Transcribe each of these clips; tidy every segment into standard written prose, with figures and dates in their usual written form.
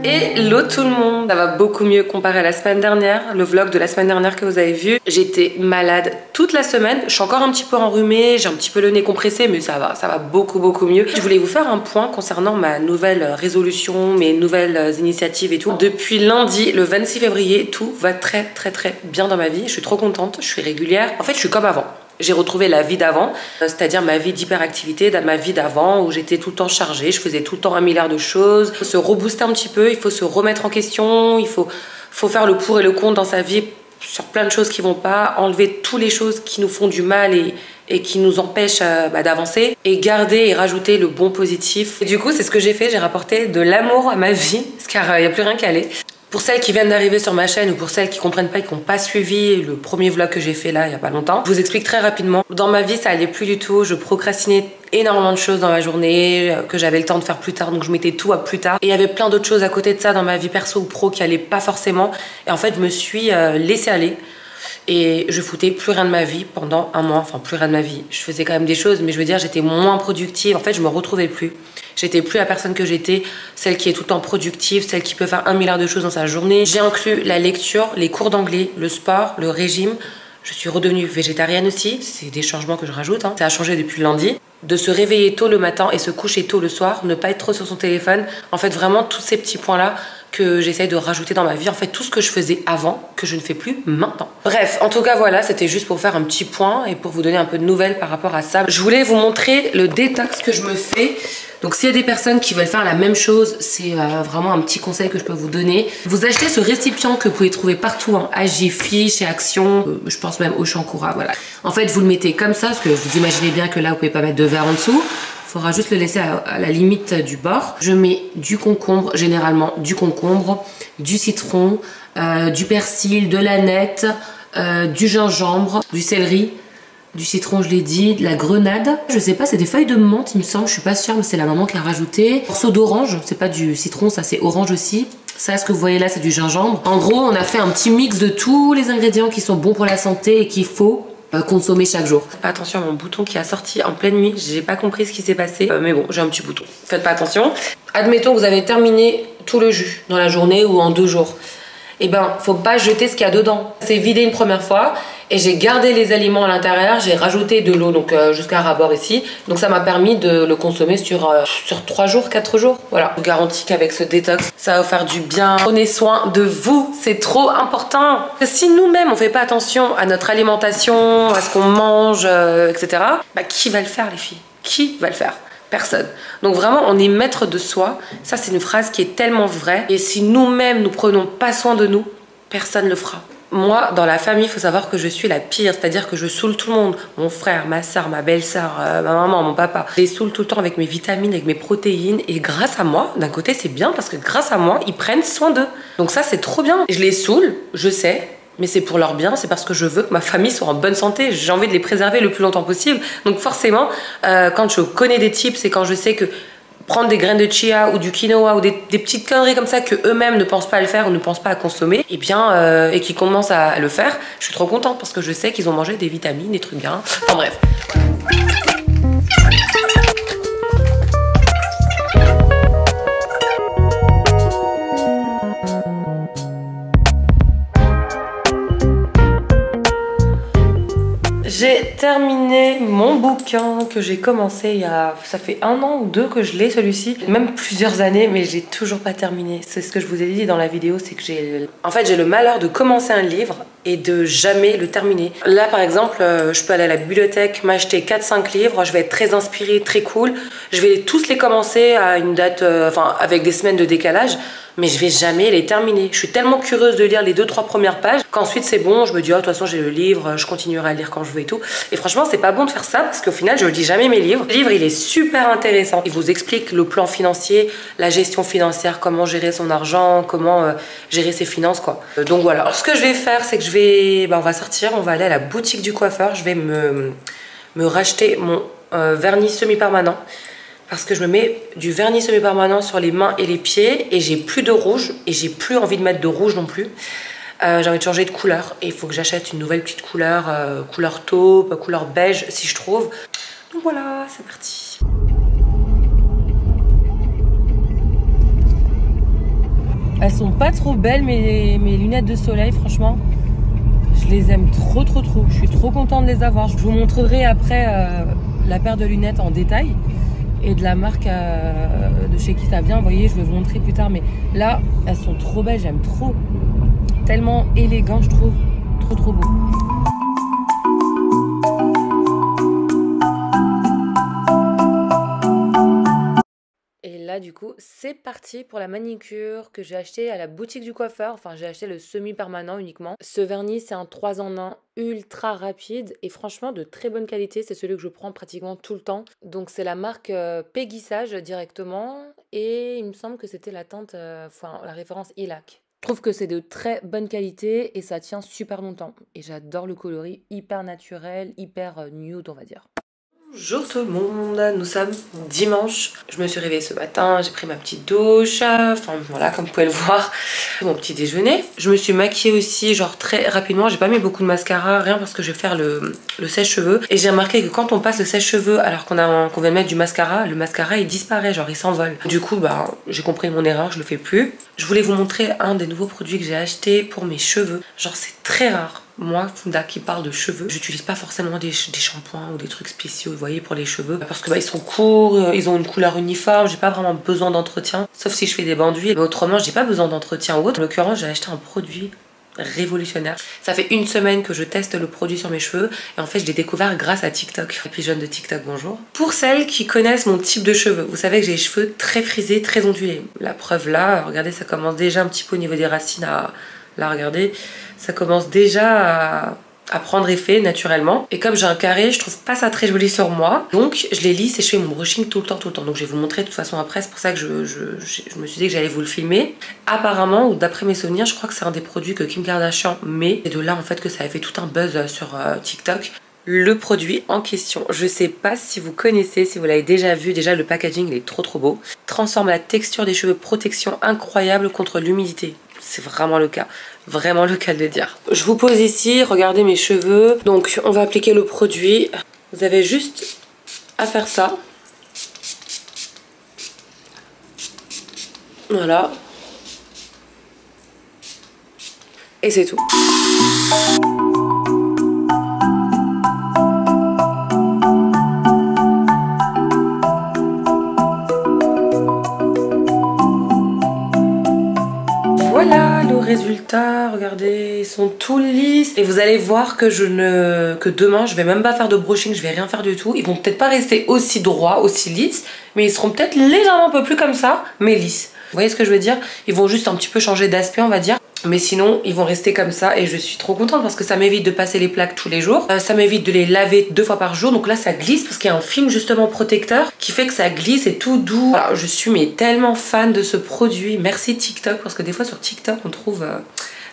Hello tout le monde, ça va beaucoup mieux comparé à la semaine dernière, le vlog de la semaine dernière que vous avez vu. J'étais malade toute la semaine, je suis encore un petit peu enrhumée, j'ai un petit peu le nez compressé mais ça va beaucoup mieux. Je voulais vous faire un point concernant ma nouvelle résolution, mes nouvelles initiatives et tout. Depuis lundi, le 26 février, tout va très bien dans ma vie, je suis trop contente, je suis régulière. En fait je suis comme avant. J'ai retrouvé la vie d'avant, c'est-à-dire ma vie d'hyperactivité, ma vie d'avant où j'étais tout le temps chargée, je faisais tout le temps un milliard de choses. Il faut se rebooster un petit peu, il faut se remettre en question, il faut faire le pour et le contre dans sa vie sur plein de choses qui vont pas, enlever toutes les choses qui nous font du mal et qui nous empêchent d'avancer et garder et rajouter le bon positif. Et du coup, c'est ce que j'ai fait, j'ai rapporté de l'amour à ma vie, car il n'y a plus rien qu'à aller. Pour celles qui viennent d'arriver sur ma chaîne ou pour celles qui comprennent pas et qui n'ont pas suivi le premier vlog que j'ai fait là il y a pas longtemps, je vous explique très rapidement. Dans ma vie ça allait plus du tout, je procrastinais énormément de choses dans ma journée que j'avais le temps de faire plus tard, donc je mettais tout à plus tard. Et il y avait plein d'autres choses à côté de ça dans ma vie perso ou pro qui allaient pas forcément. Et en fait je me suis laissée aller. Et je foutais plus rien de ma vie pendant un mois, enfin plus rien de ma vie. Je faisais quand même des choses, mais je veux dire, j'étais moins productive. En fait, je me retrouvais plus. J'étais plus la personne que j'étais, celle qui est tout le temps productive, celle qui peut faire un milliard de choses dans sa journée. J'ai inclus la lecture, les cours d'anglais, le sport, le régime. Je suis redevenue végétarienne aussi, c'est des changements que je rajoute, hein. Ça a changé depuis lundi. De se réveiller tôt le matin et se coucher tôt le soir, ne pas être trop sur son téléphone. En fait, vraiment, tous ces petits points-là que j'essaye de rajouter dans ma vie. En fait, tout ce que je faisais avant, que je ne fais plus maintenant. Bref, en tout cas, voilà, c'était juste pour faire un petit point et pour vous donner un peu de nouvelles par rapport à ça. Je voulais vous montrer le détox que je me fais. Donc s'il y a des personnes qui veulent faire la même chose, c'est vraiment un petit conseil que je peux vous donner. Vous achetez ce récipient que vous pouvez trouver partout, hein, à Jiffy, chez Action, je pense même au Shankura, voilà. En fait, vous le mettez comme ça, parce que vous imaginez bien que là, vous pouvez pas mettre de verre en dessous. Il faudra juste le laisser à la limite du bord. Je mets du concombre, généralement du concombre, du citron, du persil, de l'aneth, du gingembre, du céleri, du citron, je l'ai dit, de la grenade. Je sais pas, c'est des feuilles de menthe, il me semble, je suis pas sûre, mais c'est la maman qui a rajouté. Un morceau d'orange, c'est pas du citron, ça c'est orange aussi. Ça, ce que vous voyez là, c'est du gingembre. En gros, on a fait un petit mix de tous les ingrédients qui sont bons pour la santé et qu'il faut consommer chaque jour. Faites pas attention à mon bouton qui a sorti en pleine nuit, j'ai pas compris ce qui s'est passé, mais bon, j'ai un petit bouton. Faites pas attention. Admettons que vous avez terminé tout le jus dans la journée ou en 2 jours. Et ben, faut pas jeter ce qu'il y a dedans. C'est vidé une première fois et j'ai gardé les aliments à l'intérieur, j'ai rajouté de l'eau, donc jusqu'à rabord ici. Donc ça m'a permis de le consommer sur 3 jours, 4 jours. Voilà. Je vous garantis qu'avec ce détox, ça va vous faire du bien. Prenez soin de vous, c'est trop important. Si nous-mêmes on fait pas attention à notre alimentation, à ce qu'on mange, etc., bah qui va le faire les filles? Qui va le faire? Personne. Donc vraiment, on est maître de soi. Ça, c'est une phrase qui est tellement vraie. Et si nous-mêmes, nous prenons pas soin de nous, personne ne le fera. Moi, dans la famille, il faut savoir que je suis la pire. C'est-à-dire que je saoule tout le monde. Mon frère, ma soeur, ma belle-soeur, ma maman, mon papa. Je les saoule tout le temps avec mes vitamines, avec mes protéines. Et grâce à moi, d'un côté, c'est bien parce que grâce à moi, ils prennent soin d'eux. Donc ça, c'est trop bien. Je les saoule, je sais. Mais c'est pour leur bien, c'est parce que je veux que ma famille soit en bonne santé. J'ai envie de les préserver le plus longtemps possible. Donc forcément, quand je connais des tips et quand je sais que prendre des graines de chia ou du quinoa ou des petites conneries comme ça que eux-mêmes ne pensent pas à le faire ou ne pensent pas à consommer, et bien et qui commencent à le faire, je suis trop contente parce que je sais qu'ils ont mangé des vitamines, des trucs bien. Enfin bref. J'ai terminé mon bouquin que j'ai commencé il y a... Ça fait 1 an ou 2 que je l'ai celui-ci. Même plusieurs années, mais j'ai toujours pas terminé. C'est ce que je vous ai dit dans la vidéo, c'est que j'ai... En fait, j'ai le malheur de commencer un livre et de jamais le terminer. Là, par exemple, je peux aller à la bibliothèque, m'acheter 4-5 livres, je vais être très inspirée, très cool. Je vais tous les commencer à une date... Enfin, avec des semaines de décalage. Mais je vais jamais les terminer. Je suis tellement curieuse de lire les 2-3 premières pages qu'ensuite c'est bon, je me dis oh de toute façon j'ai le livre, je continuerai à le lire quand je veux et tout. Et franchement c'est pas bon de faire ça parce qu'au final je ne lis jamais mes livres. Le livre il est super intéressant. Il vous explique le plan financier, la gestion financière, comment gérer son argent, comment gérer ses finances quoi. Donc voilà. Alors, ce que je vais faire c'est que je vais, on va sortir, on va aller à la boutique du coiffeur. Je vais me racheter mon vernis semi-permanent. Parce que je me mets du vernis semi-permanent sur les mains et les pieds et j'ai plus de rouge et j'ai plus envie de mettre de rouge non plus. J'ai envie de changer de couleur et il faut que j'achète une nouvelle petite couleur, couleur taupe, couleur beige si je trouve. Donc voilà, c'est parti. Elles sont pas trop belles mes lunettes de soleil, franchement. Je les aime trop. Je suis trop contente de les avoir. Je vous montrerai après la paire de lunettes en détail. Et de la marque de chez qui ça vient, vous voyez, je vais vous montrer plus tard. Mais là, elles sont trop belles, j'aime trop. Tellement élégant, je trouve. Trop beau. Et là, du coup, c'est parti pour la manicure que j'ai acheté à la boutique du coiffeur. Enfin, j'ai acheté le semi-permanent uniquement. Ce vernis, c'est un 3 en 1 ultra rapide et franchement de très bonne qualité. C'est celui que je prends pratiquement tout le temps. Donc, c'est la marque Péguissage directement. Et il me semble que c'était la teinte, la référence Ilac. Je trouve que c'est de très bonne qualité et ça tient super longtemps. Et j'adore le coloris hyper naturel, hyper nude, on va dire. Bonjour tout le monde, nous sommes dimanche. Je me suis réveillée ce matin, j'ai pris ma petite douche, enfin voilà, comme vous pouvez le voir, mon petit déjeuner. Je me suis maquillée aussi, genre très rapidement, j'ai pas mis beaucoup de mascara, rien parce que je vais faire le sèche-cheveux. Et j'ai remarqué que quand on passe le sèche-cheveux alors qu'on vient de mettre du mascara, le mascara il disparaît, genre il s'envole. Du coup, bah j'ai compris mon erreur, je le fais plus. Je voulais vous montrer un des nouveaux produits que j'ai acheté pour mes cheveux. Genre c'est très rare. Moi, Funda qui parle de cheveux, j'utilise pas forcément des shampoings ou des trucs spéciaux, vous voyez, pour les cheveux. Parce que bah, ils sont courts, ils ont une couleur uniforme, j'ai pas vraiment besoin d'entretien. Sauf si je fais des bains d'huile. Mais autrement, j'ai pas besoin d'entretien ou autre. En l'occurrence, j'ai acheté un produit révolutionnaire. Ça fait une semaine que je teste le produit sur mes cheveux et en fait je l'ai découvert grâce à TikTok. La pigeonne de TikTok, bonjour. Pour celles qui connaissent mon type de cheveux, vous savez que j'ai les cheveux très frisés, très ondulés. La preuve là, regardez, ça commence déjà un petit peu au niveau des racines à... Là, regardez, ça commence déjà à prendre effet naturellement. Et comme j'ai un carré, je trouve pas ça très joli sur moi. Donc, je les lisse et je fais mon brushing tout le temps. Donc, je vais vous montrer de toute façon après. C'est pour ça que je me suis dit que j'allais vous le filmer. Apparemment, ou d'après mes souvenirs, je crois que c'est un des produits que Kim Kardashian met. Et de là, en fait, que ça a fait tout un buzz sur TikTok. Le produit en question, je sais pas si vous connaissez, si vous l'avez déjà vu, déjà le packaging il est trop beau. Transforme la texture des cheveux, protection incroyable contre l'humidité. C'est vraiment le cas de le dire. Je vous pose ici, regardez mes cheveux. Donc on va appliquer le produit. Vous avez juste à faire ça. Voilà. Et c'est tout. Voilà le résultat, regardez, ils sont tout lisses. Et vous allez voir que demain, je vais même pas faire de brushing, je vais rien faire du tout. Ils vont peut-être pas rester aussi droits, aussi lisses, mais ils seront peut-être légèrement un peu plus comme ça, mais lisses. Vous voyez ce que je veux dire? Ils vont juste un petit peu changer d'aspect, on va dire. Mais sinon, ils vont rester comme ça et je suis trop contente parce que ça m'évite de passer les plaques tous les jours. Ça m'évite de les laver 2 fois par jour. Donc là, ça glisse parce qu'il y a un film justement protecteur qui fait que ça glisse et tout doux. Voilà, je suis mais tellement fan de ce produit. Merci TikTok parce que des fois sur TikTok, on trouve...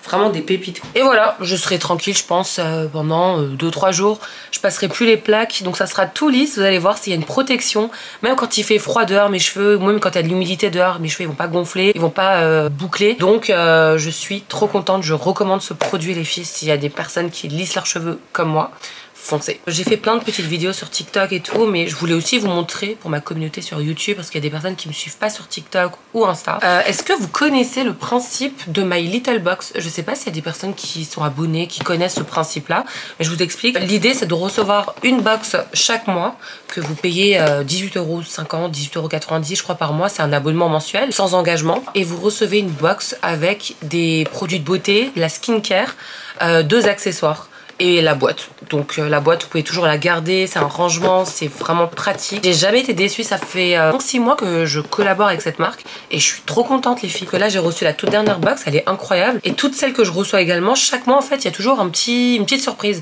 vraiment des pépites. Et voilà, je serai tranquille je pense pendant 2-3 jours. Je passerai plus les plaques, donc ça sera tout lisse. Vous allez voir s'il y a une protection. Même quand il fait froid dehors, mes cheveux, ou même quand il y a de l'humidité dehors, mes cheveux ils vont pas gonfler, ils vont pas boucler. Donc je suis trop contente, je recommande ce produit les filles. S'il y a des personnes qui lissent leurs cheveux comme moi, foncez. J'ai fait plein de petites vidéos sur TikTok et tout, mais je voulais aussi vous montrer pour ma communauté sur YouTube parce qu'il y a des personnes qui me suivent pas sur TikTok ou Insta. Est-ce que vous connaissez le principe de My Little Box? Je sais pas s'il y a des personnes qui sont abonnées, qui connaissent ce principe-là, mais je vous explique. L'idée, c'est de recevoir une box chaque mois que vous payez 18,50 €, 18,90 € je crois par mois. C'est un abonnement mensuel sans engagement et vous recevez une box avec des produits de beauté, la skincare, 2 accessoires. Et la boîte. Donc la boîte, vous pouvez toujours la garder, c'est un rangement, c'est vraiment pratique. J'ai jamais été déçue, ça fait 6 mois que je collabore avec cette marque et je suis trop contente les filles. Que là j'ai reçu la toute dernière box, elle est incroyable. Et toutes celles que je reçois également, chaque mois en fait, il y a toujours une petite surprise.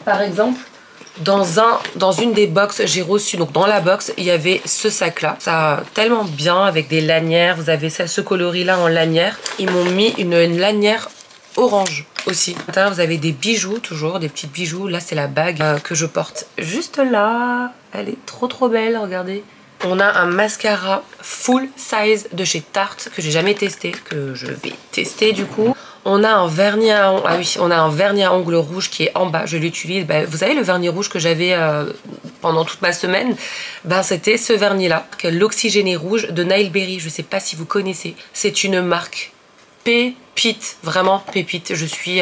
Par exemple, dans une des box, j'ai reçu, donc dans la box, il y avait ce sac là. Ça tellement bien avec des lanières, vous avez ce coloris là en lanière. Ils m'ont mis une lanière orange aussi. À l'intérieur vous avez des bijoux, toujours des petits bijoux. Là c'est la bague que je porte juste là. Elle est trop belle, regardez. On a un mascara full size de chez Tarte que j'ai jamais testé, que je vais tester du coup. On a un vernis à ongles, on a un vernis à ongles rouge qui est en bas, je l'utilise. Vous savez le vernis rouge que j'avais pendant toute ma semaine, c'était ce vernis là, l'oxygéné rouge de Nailberry. Je sais pas si vous connaissez, c'est une marque pépite, vraiment pépite. Je suis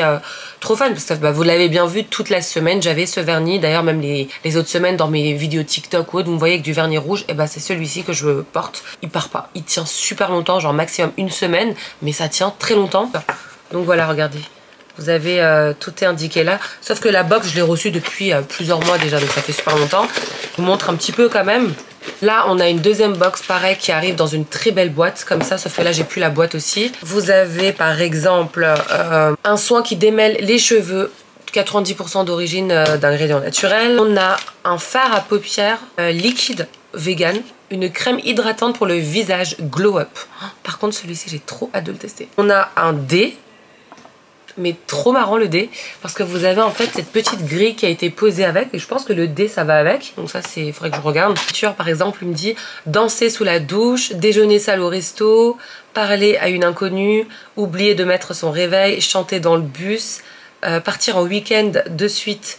trop fan parce que bah, vous l'avez bien vu, toute la semaine j'avais ce vernis. D'ailleurs même les autres semaines dans mes vidéos TikTok ou autre, vous me voyez avec du vernis rouge, et bah c'est celui-ci que je porte. Il part pas, il tient super longtemps, genre maximum une semaine, mais ça tient très longtemps. Donc voilà, regardez. Vous avez tout est indiqué là, sauf que la box je l'ai reçue depuis plusieurs mois déjà, donc ça fait super longtemps. Je vous montre un petit peu quand même. Là on a une deuxième box pareil qui arrive dans une très belle boîte comme ça, sauf que là j'ai plus la boîte aussi. Vous avez par exemple un soin qui démêle les cheveux, 90% d'origine d'ingrédients naturels. On a un fard à paupières liquide vegan, une crème hydratante pour le visage Glow Up. Par contre celui-ci j'ai trop hâte de le tester. On a un dé, mais trop marrant le dé, parce que vous avez en fait cette petite grille qui a été posée avec, et je pense que le dé ça va avec, donc ça c'est, faudrait que je regarde. Par exemple il me dit danser sous la douche, déjeuner sale au resto, parler à une inconnue, oublier de mettre son réveil, chanter dans le bus, partir en week-end de suite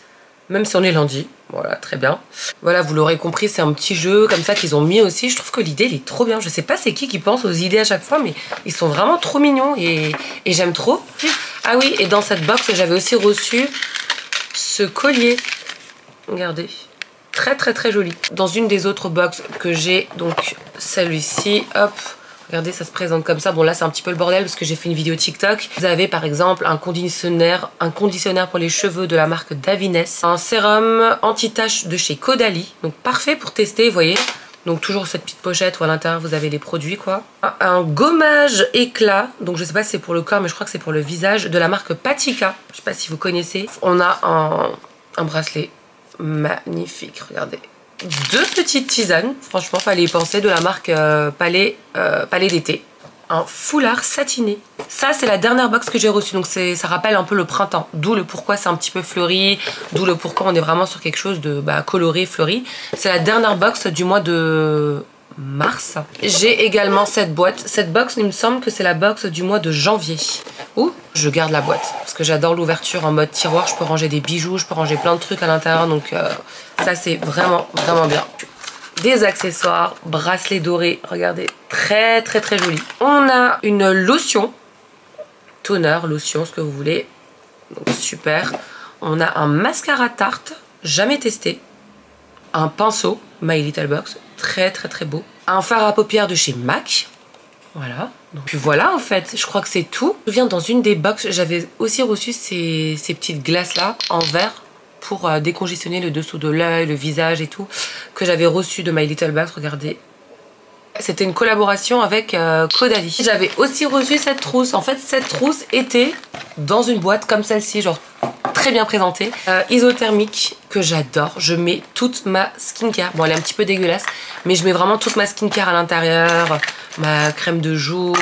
même si on est lundi. Voilà, très bien. Voilà, vous l'aurez compris, c'est un petit jeu comme ça qu'ils ont mis aussi. Je trouve que l'idée, elle est trop bien. Je sais pas c'est qui pense aux idées à chaque fois, mais ils sont vraiment trop mignons et j'aime trop. Ah oui, et dans cette box, j'avais aussi reçu ce collier. Regardez. Très très très joli. Dans une des autres box que j'ai, donc celui-ci, hop. Regardez, ça se présente comme ça. Bon, là, c'est un petit peu le bordel parce que j'ai fait une vidéo TikTok. Vous avez par exemple un conditionnaire pour les cheveux de la marque Davines. Un sérum anti-tache de chez Caudalie. Donc, parfait pour tester, vous voyez. Donc, toujours cette petite pochette où à l'intérieur, vous avez les produits, quoi. Un gommage éclat. Donc, je sais pas si c'est pour le corps, mais je crois que c'est pour le visage. De la marque Patika. Je sais pas si vous connaissez. On a un bracelet magnifique, regardez. Deux petites tisanes, franchement fallait y penser, de la marque Palais d'été. Un foulard satiné. Ça c'est la dernière box que j'ai reçue, donc ça rappelle un peu le printemps. D'où le pourquoi c'est un petit peu fleuri, d'où le pourquoi on est vraiment sur quelque chose de coloré, fleuri. C'est la dernière box du mois de mars. J'ai également cette boîte. Cette box, il me semble que c'est la box du mois de janvier. Ouh, je garde la boîte parce que j'adore l'ouverture en mode tiroir. Je peux ranger des bijoux, je peux ranger plein de trucs à l'intérieur. Donc ça c'est vraiment vraiment bien. Des accessoires, bracelet doré, regardez, très très très joli. On a une lotion, toner, lotion, ce que vous voulez. Donc super. On a un mascara tarte, jamais testé. Un pinceau, My Little Box, très très très beau. Un fard à paupières de chez MAC. Voilà. Donc, puis voilà en fait, je crois que c'est tout. Je viens dans une des box, j'avais aussi reçu ces petites glaces là en verre pour décongestionner le dessous de l'œil, le visage et tout, que j'avais reçu de My Little Box, regardez. C'était une collaboration avec Caudalie. J'avais aussi reçu cette trousse. En fait, cette trousse était dans une boîte comme celle-ci, genre très bien présentée. Isothermique, que j'adore. Je mets toute ma skincare. Bon, elle est un petit peu dégueulasse, mais je mets vraiment toute ma skincare à l'intérieur. Ma crème de jour,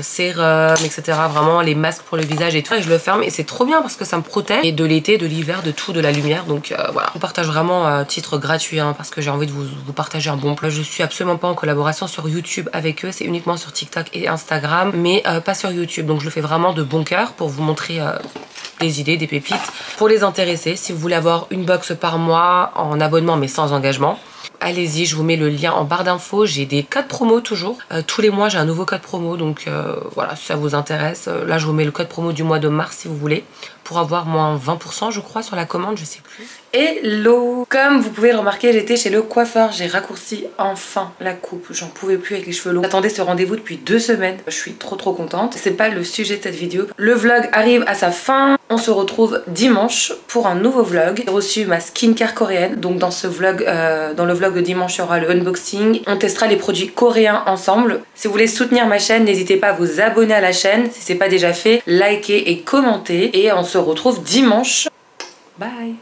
sérum, etc. Vraiment les masques pour le visage et tout. Et je le ferme et c'est trop bien parce que ça me protège. Et de l'été, de l'hiver, de tout, de la lumière. Donc voilà. Je vous partage vraiment à titre gratuit parce que j'ai envie de vous partager un bon plan. Je suis absolument pas en collaboration sur YouTube avec eux. C'est uniquement sur TikTok et Instagram, mais pas sur YouTube. Donc je le fais vraiment de bon cœur pour vous montrer des idées, des pépites. Pour les intéresser, si vous voulez avoir une box par mois en abonnement mais sans engagement, allez-y, je vous mets le lien en barre d'infos. J'ai des codes promo toujours. Tous les mois, j'ai un nouveau code promo. Donc voilà, si ça vous intéresse. Là, je vous mets le code promo du mois de mars si vous voulez. Pour avoir moins 20% je crois sur la commande, je sais plus. Hello! Comme vous pouvez le remarquer, j'étais chez le coiffeur. J'ai raccourci enfin la coupe. J'en pouvais plus avec les cheveux longs. J'attendais ce rendez-vous depuis 2 semaines. Je suis trop contente. C'est pas le sujet de cette vidéo. Le vlog arrive à sa fin. On se retrouve dimanche pour un nouveau vlog. J'ai reçu ma skincare coréenne. Donc dans ce vlog, dans le vlog de dimanche, il y aura le unboxing. On testera les produits coréens ensemble. Si vous voulez soutenir ma chaîne, n'hésitez pas à vous abonner à la chaîne. Si c'est pas déjà fait, likez et commentez. Et on se retrouve dimanche. Bye!